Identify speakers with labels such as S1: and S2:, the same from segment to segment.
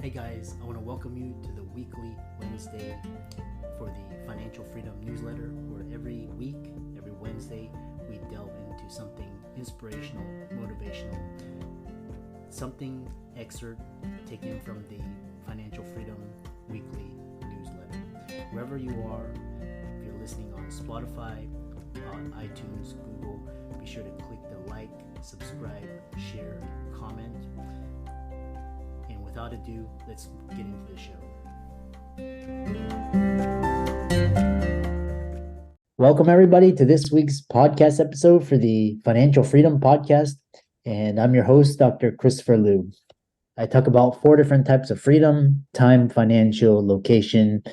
S1: Hey guys, I want to welcome you to the weekly Wednesday for the Financial Freedom newsletter, where every week, every Wednesday, we delve into something inspirational, motivational, something excerpt taken from the Financial Freedom weekly newsletter. Wherever you are, if you're listening on Spotify, on iTunes, Google, be sure to click the like, subscribe, share, comment. And without ado, let's get into the show. Welcome everybody to this week's podcast episode for the Financial Freedom Podcast. And I'm your host, Dr. Christopher Liu. I talk about 4 different types of freedom: time, financial, location,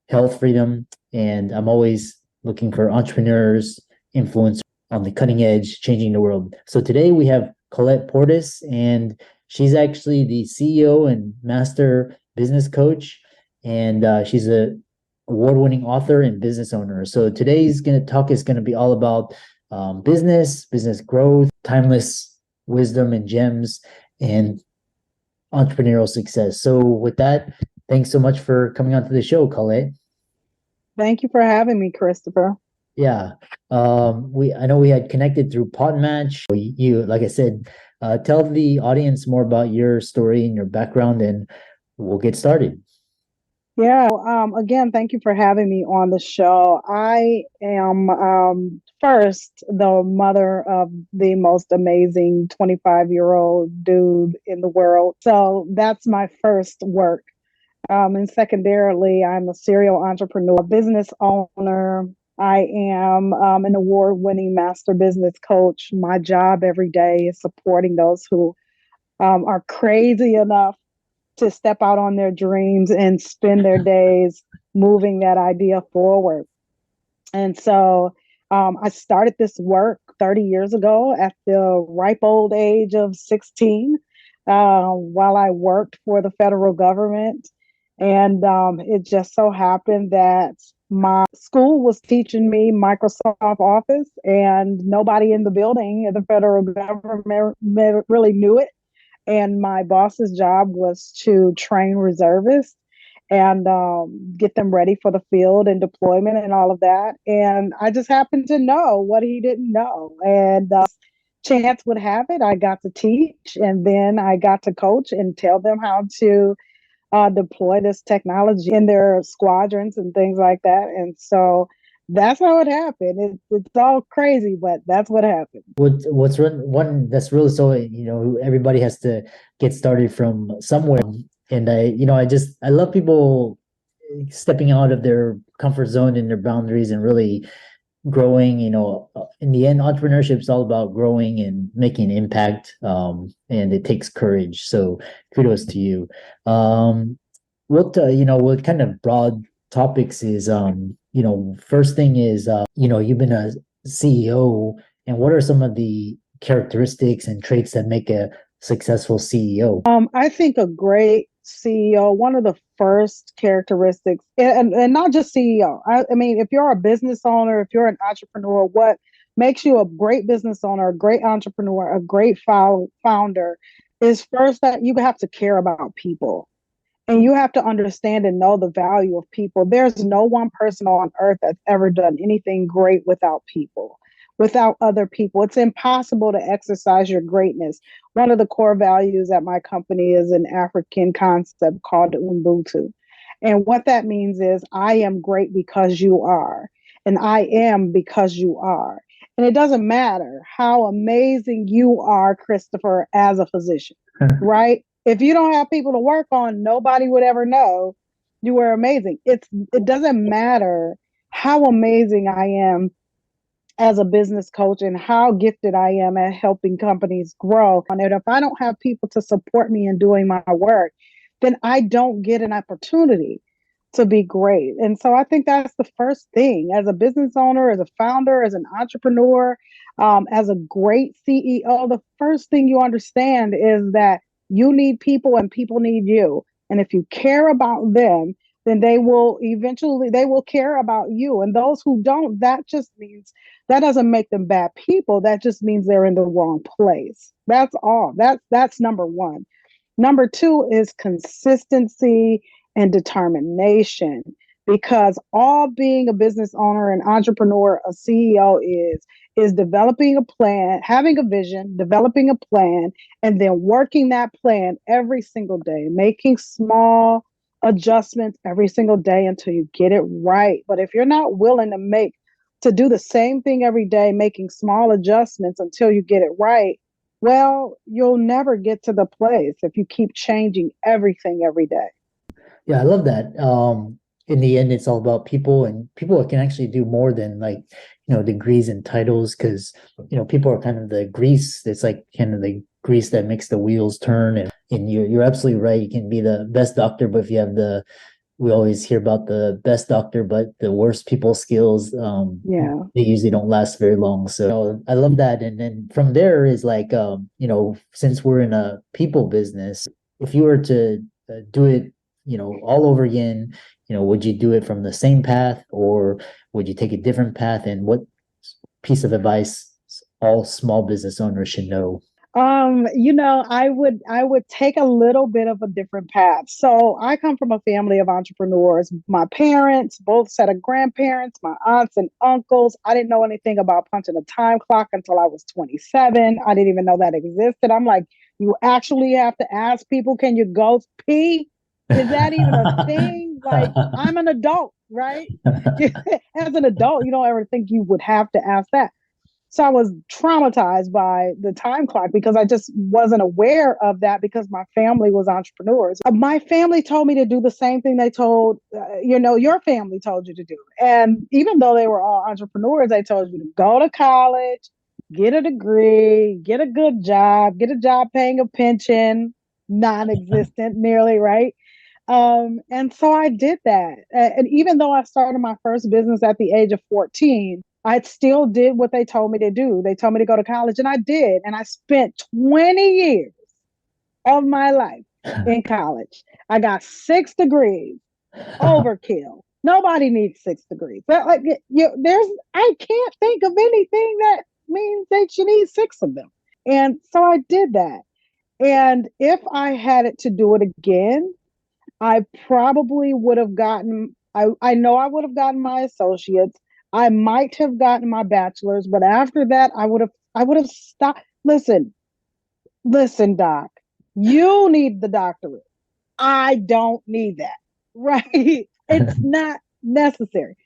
S1: health freedom. And I'm always looking for entrepreneurs, influencers on the cutting edge, changing the world. So today we have Collette Portis, and she's actually the CEO and master business coach, and she's a award-winning author and business owner. So today's talk is going to be all about business growth, timeless wisdom and gems, and entrepreneurial success. So with that, thanks so much for coming onto the show, Collette.
S2: Thank you for having me, Christopher.
S1: Yeah, I know we had connected through Podmatch. You, like I said, tell the audience more about your story and your background, and we'll get started.
S2: Yeah. Again, thank you for having me on the show. I am first the mother of the most amazing 25-year-old dude in the world. So that's my first work. And secondarily, I'm a serial entrepreneur, business owner. I am an award-winning master business coach. My job every day is supporting those who are crazy enough to step out on their dreams and spend their days moving that idea forward. And so I started this work 30 years ago at the ripe old age of 16 while I worked for the federal government. And it just so happened that my school was teaching me Microsoft Office, and nobody in the building in the federal government really knew it. And my boss's job was to train reservists and get them ready for the field and deployment and all of that. And I just happened to know what he didn't know. And chance would have it, I got to teach, and then I got to coach and tell them how to deploy this technology in their squadrons and things like that. And so that's how it happened. It's all crazy, but that's what happened.
S1: What's one that's really, so everybody has to get started from somewhere, and I love people stepping out of their comfort zone and their boundaries and really growing. In the end, entrepreneurship is all about growing and making an impact, and it takes courage. So kudos to you. What kind of broad topics is first thing is you've been a CEO, and what are some of the characteristics and traits that make a successful CEO?
S2: I think a great CEO, one of the first characteristics, and not just CEO. I mean, if you're a business owner, if you're an entrepreneur, what makes you a great business owner, a great entrepreneur, a great founder is first that you have to care about people. And you have to understand and know the value of people. There's no one person on earth that's ever done anything great without people, without other people. It's impossible to exercise your greatness. One of the core values at my company is an African concept called Ubuntu. And what that means is I am great because you are, and I am because you are. And it doesn't matter how amazing you are, Christopher, as a physician, right? If you don't have people to work on, nobody would ever know you were amazing. It doesn't matter how amazing I am as a business coach and how gifted I am at helping companies grow. And if I don't have people to support me in doing my work, then I don't get an opportunity to be great. And so I think that's the first thing as a business owner, as a founder, as an entrepreneur, as a great CEO. The first thing you understand is that you need people and people need you. And if you care about them, then they will care about you. And those who don't, that doesn't make them bad people. That just means they're in the wrong place. That's all. That's number one. Number two is consistency and determination, because all being a business owner, an entrepreneur, a CEO is developing a plan, having a vision, developing a plan, and then working that plan every single day, making small adjustments every single day until you get it right. But if you're not willing to do the same thing every day, making small adjustments until you get it right, well, you'll never get to the place if you keep changing everything every day.
S1: Yeah, I love that. In the end, it's all about people, and people can actually do more than like, degrees and titles, because, people are kind of the grease. It's like kind of the grease that makes the wheels turn. And you're absolutely right. You can be the best doctor, but if you have we always hear about the best doctor, but the worst people skills,
S2: Yeah.
S1: they usually don't last very long. So I love that. And then from there is like, since we're in a people business, if you were to do it, all over again, would you do it from the same path, or would you take a different path? And what piece of advice all small business owners should know?
S2: I would take a little bit of a different path. So I come from a family of entrepreneurs. My parents, both set of grandparents, my aunts and uncles. I didn't know anything about punching a time clock until I was 27. I didn't even know that existed. I'm like, you actually have to ask people, can you go pee? Is that even a thing? Like, I'm an adult, right? As an adult, you don't ever think you would have to ask that. So I was traumatized by the time clock because I just wasn't aware of that, because my family was entrepreneurs. My family told me to do the same thing they told, your family told you to do. And even though they were all entrepreneurs, they told you to go to college, get a degree, get a good job, get a job paying a pension, non-existent nearly, right? And so I did that. And even though I started my first business at the age of 14, I still did what they told me to do. They told me to go to college, and I did. And I spent 20 years of my life in college. I got 6 degrees. Overkill. Nobody needs 6 degrees. But I can't think of anything that means that you need 6 of them. And so I did that. And if I had it to do it again, I probably would have I know I would have gotten my associates. I might have gotten my bachelor's, but after that, I would have stopped. Listen, doc, you need the doctorate. I don't need that, right? It's not necessary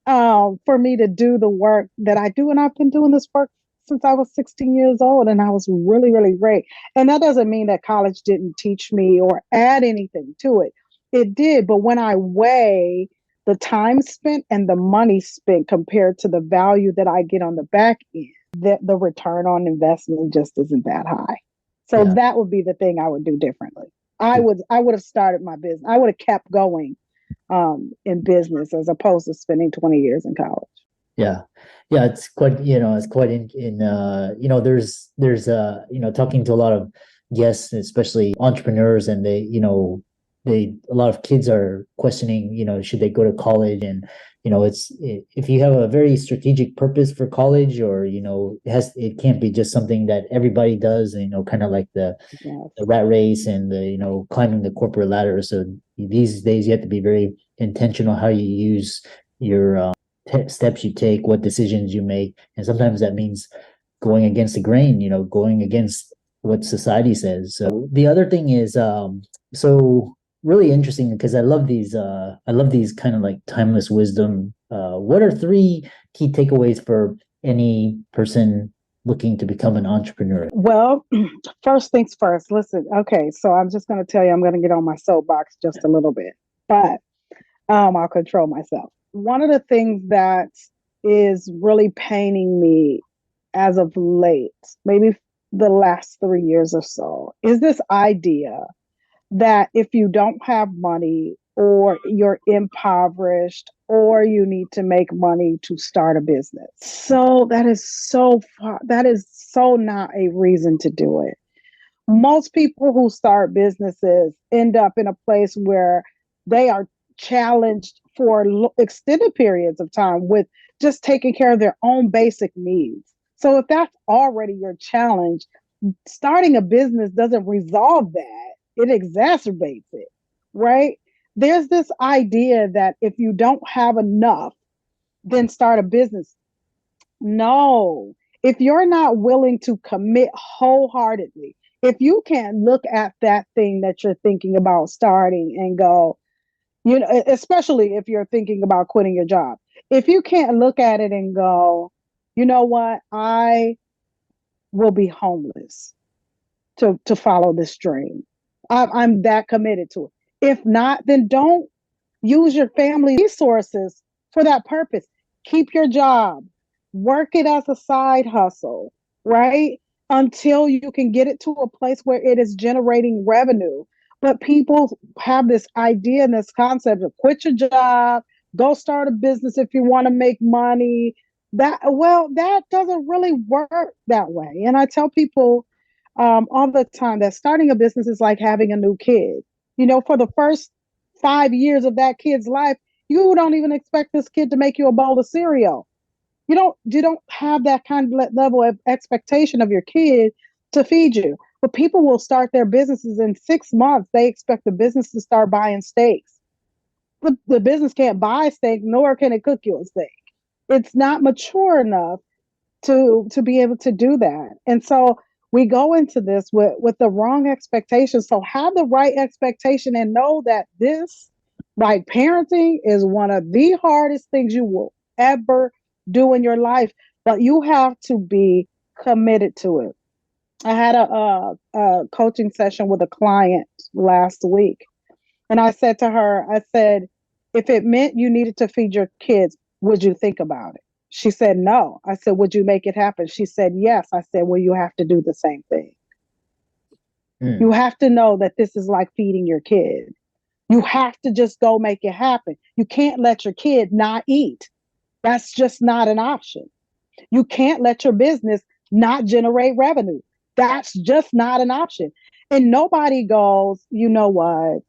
S2: for me to do the work that I do. And I've been doing this work since I was 16 years old, and I was really, really great. And that doesn't mean that college didn't teach me or add anything to it. It did. But when I weigh the time spent and the money spent compared to the value that I get on the back end, the return on investment just isn't that high. So
S1: Yeah.
S2: that would be the thing I would do differently. I would have started my business. I would have kept going in business as opposed to spending 20 years in college.
S1: Yeah. Yeah, it's quite there's talking to a lot of guests, especially entrepreneurs, and a lot of kids are questioning, should they go to college? And, if you have a very strategic purpose for college, or, it can't be just something that everybody does, kind of like
S2: Yes.
S1: the rat race and climbing the corporate ladder. So these days you have to be very intentional how you use your steps you take, what decisions you make, and sometimes that means going against the grain, going against what society says. So the other thing is, so really interesting, because I love these kind of like timeless wisdom. What are 3 key takeaways for any person looking to become an entrepreneur?
S2: Well, first things first. Listen, okay, so I'm just going to tell you, I'm going to get on my soapbox just a little bit, but I'll control myself. One of the things that is really paining me as of late, maybe the last 3 years or so, is this idea that if you don't have money, or you're impoverished, or you need to make money to start a business. So that is so far, that is so not a reason to do it. Most people who start businesses end up in a place where they are challenged for extended periods of time with just taking care of their own basic needs. So if that's already your challenge, starting a business doesn't resolve that. it exacerbates it, right? There's this idea that if you don't have enough, then start a business. No, if you're not willing to commit wholeheartedly, if you can't look at that thing that you're thinking about starting and go, especially if you're thinking about quitting your job, if you can't look at it and go, you know what, I will be homeless to follow this dream. I'm that committed to it. If not, then don't use your family resources for that purpose. Keep your job, work it as a side hustle, right? Until you can get it to a place where it is generating revenue. But people have this idea and this concept of quit your job, go start a business if you want to make money. That doesn't really work that way. And I tell people all the time that starting a business is like having a new kid. For the first 5 years of that kid's life, you don't even expect this kid to make you a bowl of cereal. You don't have that kind of level of expectation of your kid to feed you. But people will start their businesses in 6 months. They expect the business to start buying steaks. The business can't buy steak, nor can it cook you a steak. It's not mature enough to be able to do that. And so we go into this with the wrong expectations. So have the right expectation and know that this, like parenting, is one of the hardest things you will ever do in your life, but you have to be committed to it. I had a coaching session with a client last week, and I said to her, I said, if it meant you needed to feed your kids, would you think about it? She said, no. I said, would you make it happen? She said, yes. I said, well, you have to do the same thing. You have to know that this is like feeding your kid. You have to just go make it happen. You can't let your kid not eat. That's just not an option. You can't let your business not generate revenue. That's just not an option. And nobody goes, you know what?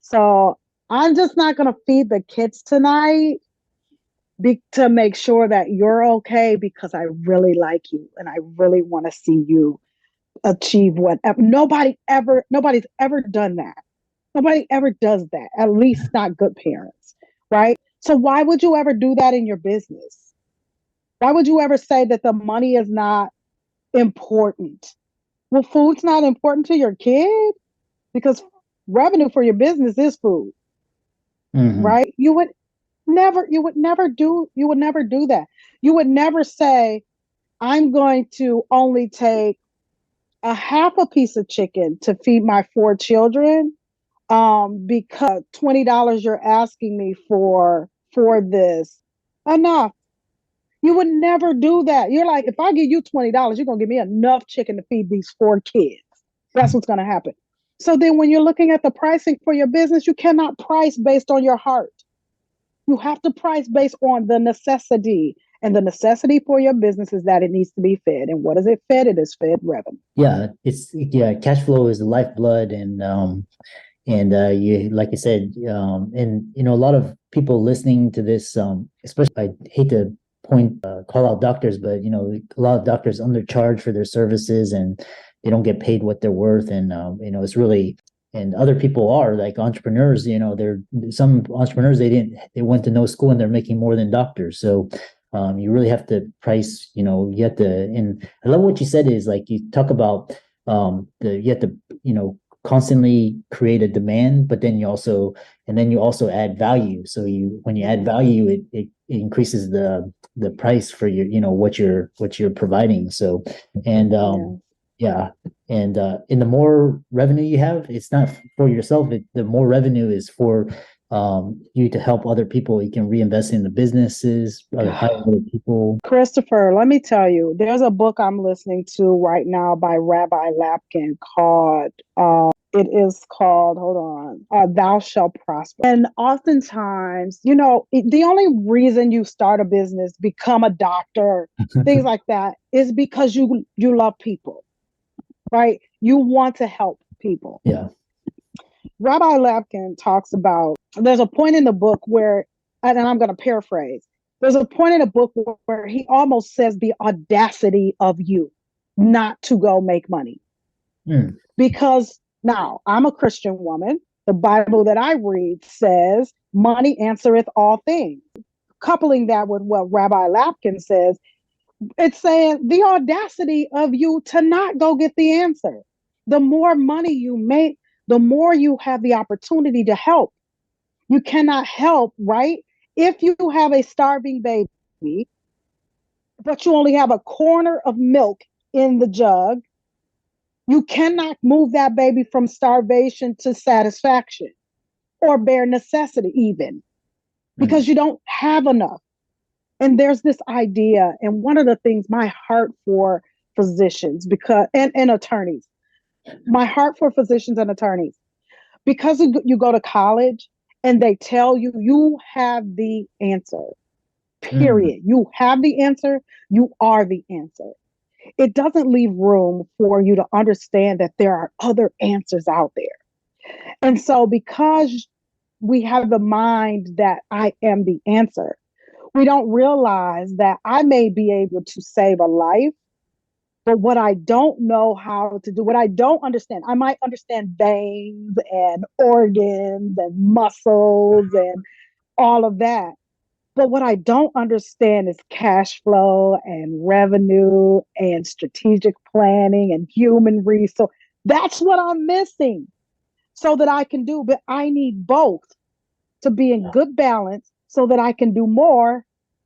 S2: So I'm just not going to feed the kids tonight to make sure that you're okay because I really like you and I really want to see you achieve whatever. Nobody's ever done that. Nobody ever does that, at least not good parents, right? So why would you ever do that in your business? Why would you ever say that the money is not important? Well, food's not important to your kid because revenue for your business is food, right? You would never do that. You would never say, I'm going to only take a half a piece of chicken to feed my 4 children because $20 you're asking me for this. Enough. You would never do that. You're like, if I give you $20, you're going to give me enough chicken to feed these 4 kids. That's what's going to happen. So then when you're looking at the pricing for your business, you cannot price based on your heart. You have to price based on the necessity. And the necessity for your business is that it needs to be fed. And what is it fed? It is fed revenue.
S1: Yeah, cash flow is the lifeblood, and you, like I said, and a lot of people listening to this, especially, I hate to call out doctors, but a lot of doctors undercharge for their services and they don't get paid what they're worth, and it's really, and other people are like entrepreneurs. They're some entrepreneurs, they went to no school and they're making more than doctors. So you really have to price, you have to, and I love what you said is like, you talk about you have to, constantly create a demand, but then you also add value. So when you add value, it increases the price for your, what you're providing. So, and and the more revenue you have, it's not for yourself. The more revenue is for you to help other people. You can reinvest in the businesses, hire other people.
S2: Christopher, let me tell you, there's a book I'm listening to right now by Rabbi Lapkin called hold on, Thou Shalt Prosper. And oftentimes, the only reason you start a business, become a doctor, things like that, is because you love people, right? You want to help people.
S1: Yeah.
S2: Rabbi Lapkin talks about, there's a point in the book where, and I'm going to paraphrase, there's a point in the book where he almost says the audacity of you not to go make money. Because Now, I'm a Christian woman. The Bible that I read says, money answereth all things. Coupling that with what Rabbi Lapkin says, it's saying the audacity of you to not go get the answer. The more money you make, the more you have the opportunity to help. You cannot help, right? If you have a starving baby, but you only have a corner of milk in the jug, you cannot move that baby from starvation to satisfaction or bare necessity, even because you don't have enough. And there's this idea, and one of the things, my heart for physicians because and attorneys, my heart for physicians and attorneys, because you go to college and they tell you you have the answer. Period. You have the answer. You are the answer. It doesn't leave room for you to understand that there are other answers out there. And so, because we have the mind that I am the answer, we don't realize that I may be able to save a life, but what I don't know how to do, what I don't understand, I might understand veins and organs and muscles and all of that. But what I don't understand is cash flow and revenue and strategic planning and human resource. That's what I'm missing so that I can do, but I need both to be in good balance so that I can do more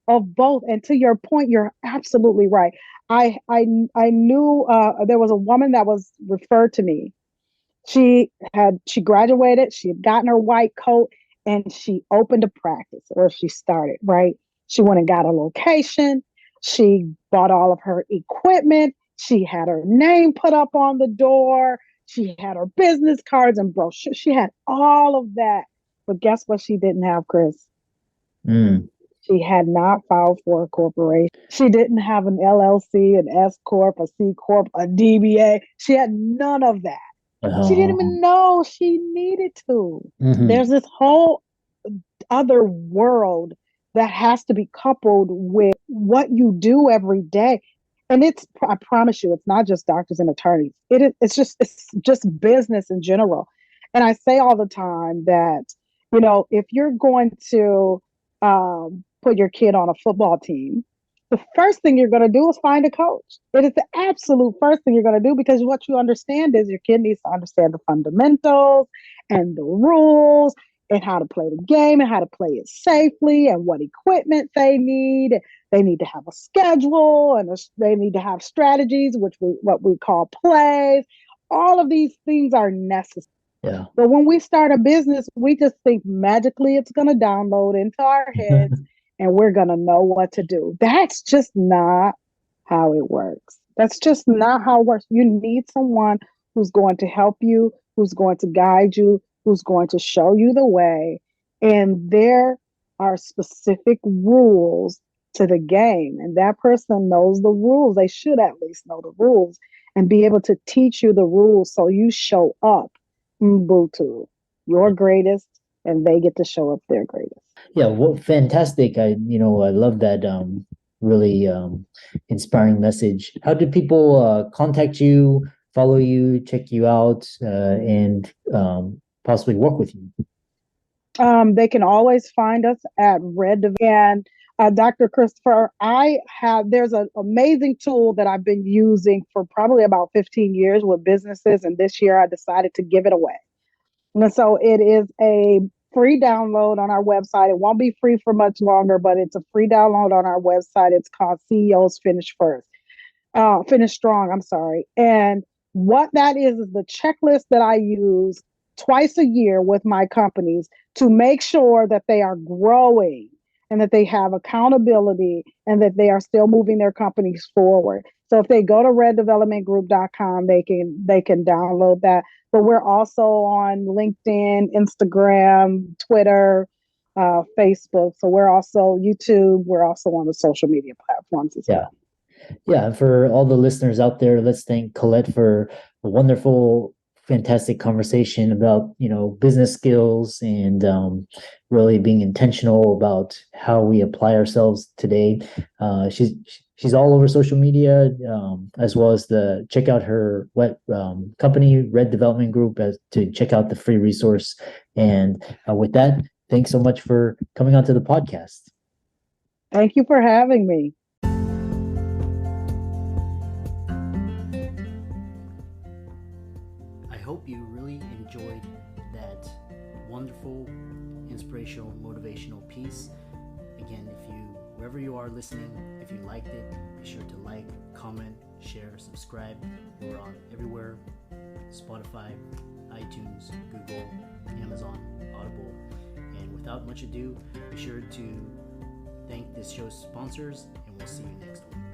S2: of both. And to your point, you're absolutely right. I knew there was a woman that was referred to me. She graduated, she had gotten her white coat, and she opened a practice, or she started, right? She went and got a location. She bought all of her equipment. She had her name put up on the door. She had her business cards and brochures. She had all of that. But guess what she didn't have, Chris? She had not filed for a corporation. She didn't have an LLC, an S Corp, a C Corp, a DBA. She had none of that. She didn't even know she needed to. There's this whole other world that has to be coupled with what you do every day. And I promise you, it's not just doctors and attorneys. It's just business in general. And I say all the time that, if you're going to put your kid on a football team, the first thing you're going to do is find a coach. It is the absolute first thing you're going to do, because what you understand is your kid needs to understand the fundamentals and the rules and how to play the game and how to play it safely and what equipment they need. They need to have a schedule, and they need to have strategies, what we call plays. All of these things are necessary.
S1: Yeah.
S2: But when we start a business, we just think magically it's going to download into our heads and we're going to know what to do. That's just not how it works. That's just not how it works. You need someone who's going to help you, who's going to guide you, who's going to show you the way. And there are specific rules to the game. And that person knows the rules. They should at least know the rules and be able to teach you the rules so you show up. Ubuntu, your greatest, and they get to show up their greatest.
S1: Yeah, well, fantastic. I love that really inspiring message. How do people contact you, follow you, check you out, and possibly work with you?
S2: They can always find us at Red Develo. And Dr. Christopher, there's an amazing tool that I've been using for probably about 15 years with businesses. And this year I decided to give it away. And so it is a free download on our website. It won't be free for much longer, but it's a free download on our website. It's called CEOs Finish Strong. I'm sorry. And what that is the checklist that I use twice a year with my companies to make sure that they are growing and that they have accountability and that they are still moving their companies forward. So if they go to reddevelopmentgroup.com, they can download that. But we're also on LinkedIn, Instagram, Twitter, Facebook. So we're also YouTube. We're also on the social media platforms as well.
S1: Yeah. For all the listeners out there, let's thank Collette for a wonderful, fantastic conversation about, business skills and really being intentional about how we apply ourselves today. She's she's all over social media, as well as check out her company, Red Development Group, to check out the free resource. And with that, thanks so much for coming onto the podcast.
S2: Thank you for having me.
S1: I hope you really enjoyed that wonderful, inspirational, motivational piece. Again, wherever you are listening, if you liked it, be sure to like, comment, share, subscribe. We're on everywhere: Spotify, iTunes, Google, Amazon, Audible. And without much ado, be sure to thank this show's sponsors, and we'll see you next week.